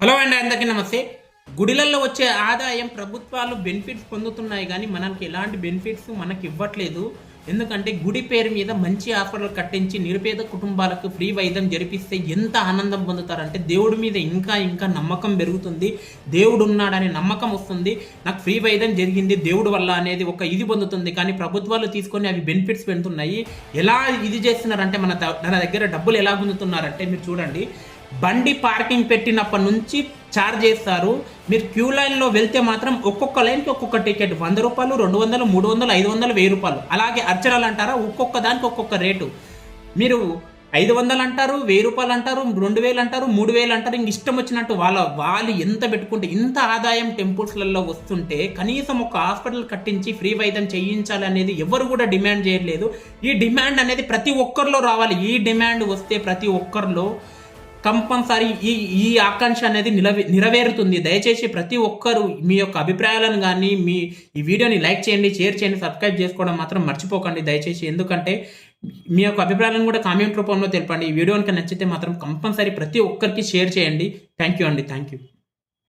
Hello అండి, అందరికీ నమస్తే. గుడిలలో వచ్చే ఆదాయం ప్రభుత్వాలు బెనిఫిట్స్ పొందుతున్నాయి, కానీ మనకి ఎలాంటి బెనిఫిట్స్ మనకి ఇవ్వట్లేదు. ఎందుకంటే గుడి పేరు మీద మంచి హాస్పిటల్ కట్టించి నిరుపేద కుటుంబాలకు ఫ్రీ వైద్యం జరిపిస్తే ఎంత ఆనందం పొందుతారంటే దేవుడి మీద ఇంకా ఇంకా నమ్మకం పెరుగుతుంది. దేవుడు ఉన్నాడనే నమ్మకం వస్తుంది. నాకు ఫ్రీ వైద్యం జరిగింది దేవుడు వల్ల అనేది ఒక ఇది పొందుతుంది. కానీ ప్రభుత్వాలు తీసుకొని అవి బెనిఫిట్స్ పెడుతున్నాయి. ఎలా ఇది చేస్తున్నారంటే మన దగ్గర డబ్బులు ఎలా పొందుతున్నారంటే మీరు చూడండి. బండి పార్కింగ్ పెట్టినప్పటి నుంచి ఛార్జ్ చేస్తారు. మీరు క్యూ లైన్లో వెళ్తే మాత్రం ఒక్కొక్క లైన్కి ఒక్కొక్క టికెట్ 100 రూపాయలు, 200, 300, 500, 1000 రూపాయలు. అలాగే అర్చనలు అంటారా, ఒక్కొక్క దానికి ఒక్కొక్క రేటు. మీరు 500 అంటారు, 1000 రూపాయలు అంటారు, 2000 అంటారు, 3000 అంటారు. ఇంక ఇష్టం వచ్చినట్టు వాళ్ళు ఎంత పెట్టుకుంటే ఇంత ఆదాయం టెంపుల్స్లలో వస్తుంటే కనీసం ఒక హాస్పిటల్ కట్టించి ఫ్రీ వైద్యం చేయించాలి అనేది ఎవరు కూడా డిమాండ్ చేయట్లేదు. ఈ డిమాండ్ అనేది ప్రతి ఒక్కరిలో రావాలి. ఈ డిమాండ్ వస్తే ప్రతి ఒక్కరిలో కంపల్సరీ ఈ ఆకాంక్ష అనేది నెరవేరుతుంది. దయచేసి ప్రతి ఒక్కరు మీ యొక్క అభిప్రాయాలను కానీ ఈ వీడియోని లైక్ చేయండి, షేర్ చేయండి, సబ్స్క్రైబ్ చేసుకోవడం మాత్రం మర్చిపోకండి దయచేసి. ఎందుకంటే మీ యొక్క అభిప్రాయాలను కూడా కామెంట్ రూపంలో తెలపండి. ఈ వీడియో కనుక నచ్చితే మాత్రం కంపల్సరీ ప్రతి ఒక్కరికి షేర్ చేయండి. థ్యాంక్ యూ అండి, థ్యాంక్ యూ.